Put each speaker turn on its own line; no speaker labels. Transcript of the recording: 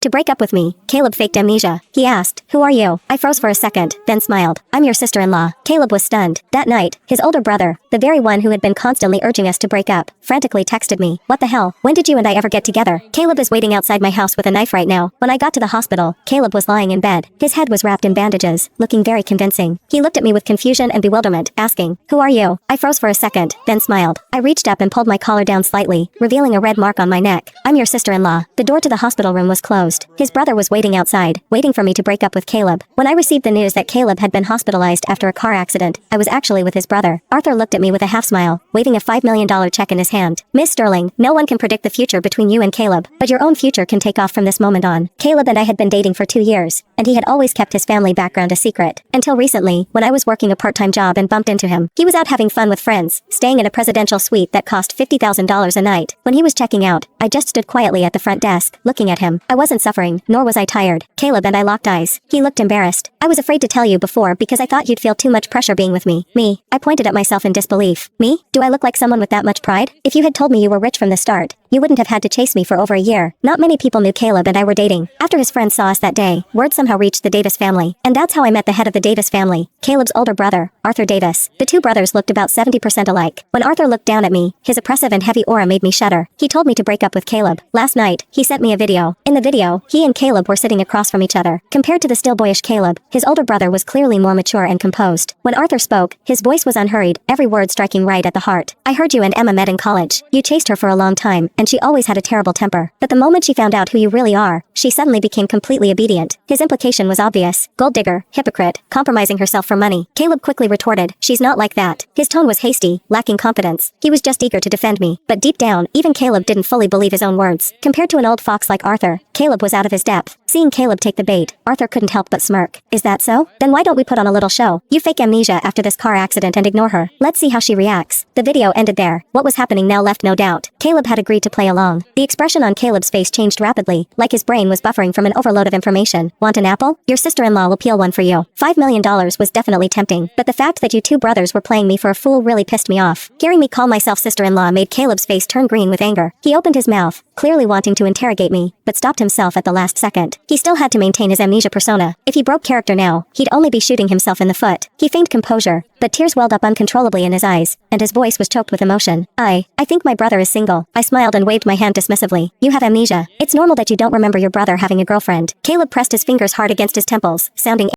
To break up with me, Caleb faked amnesia. He asked, "Who are you?" I froze for a second, then smiled. "I'm your sister-in-law." Caleb was stunned. That night, his older brother, the very one who had been constantly urging us to break up, frantically texted me, "What the hell? When did you and I ever get together? Caleb is waiting outside my house with a knife right now." When I got to the hospital, Caleb was lying in bed. His head was wrapped in bandages, looking very convincing. He looked at me with confusion and bewilderment, asking, "Who are you?" I froze for a second, then smiled. I reached up and pulled my collar down slightly, revealing a red mark on my neck. "I'm your sister-in-law." The door to the hospital room was closed. His brother was waiting outside, waiting for me to break up with Caleb. When I received the news that Caleb had been hospitalized after a car accident, I was actually with his brother. Arthur looked at me with a half smile, waving a $5 million check in his hand. "Miss Sterling, no one can predict the future between you and Caleb, but your own future can take off from this moment on." Caleb and I had been dating for 2 years, and he had always kept his family background a secret. Until recently, when I was working a part-time job and bumped into him. He was out having fun with friends, staying in a presidential suite that cost $50,000 a night. When he was checking out, I just stood quietly at the front desk, looking at him. I wasn't suffering, nor was I tired. Caleb and I locked eyes. He looked embarrassed. "I was afraid to tell you before because I thought you'd feel too much pressure being with me." Me? I pointed at myself in disbelief. "Me? Do I look like someone with that much pride? If you had told me you were rich from the start, you wouldn't have had to chase me for over a year." Not many people knew Caleb and I were dating. After his friends saw us that day, word somehow reached the Davis family. And that's how I met the head of the Davis family, Caleb's older brother, Arthur Davis. The two brothers looked about 70% alike. When Arthur looked down at me, his oppressive and heavy aura made me shudder. He told me to break up with Caleb. Last night, he sent me a video. In the video, he and Caleb were sitting across from each other. Compared to the still boyish Caleb, his older brother was clearly more mature and composed. When Arthur spoke, his voice was unhurried, every word striking right at the heart. "I heard you and Emma met in college. You chased her for a long time, and she always had a terrible temper. But the moment she found out who you really are, she suddenly became completely obedient." His implication was obvious. Gold digger, hypocrite, compromising herself for money. Caleb quickly retorted, "She's not like that." His tone was hasty, lacking confidence. He was just eager to defend me. But deep down, even Caleb didn't fully believe his own words. Compared to an old fox like Arthur, Caleb was out of his depth. Seeing Caleb take the bait, Arthur couldn't help but smirk. "Is that so? Then why don't we put on a little show? You fake amnesia after this car accident and ignore her. Let's see how she reacts." The video ended there. What was happening now left no doubt. Caleb had agreed to play along. The expression on Caleb's face changed rapidly, like his brain was buffering from an overload of information. "Want an apple? Your sister-in-law will peel one for you." $5 million was definitely tempting, but the fact that you two brothers were playing me for a fool really pissed me off. Hearing me call myself sister-in-law made Caleb's face turn green with anger. He opened his mouth, clearly wanting to interrogate me, but stopped himself at the last second. He still had to maintain his amnesia persona. If he broke character now, he'd only be shooting himself in the foot. He feigned composure, but tears welled up uncontrollably in his eyes, and his voice was choked with emotion. I think my brother is single." I smiled and waved my hand dismissively. "You have amnesia. It's normal that you don't remember your brother having a girlfriend." Caleb pressed his fingers hard against his temples, sounding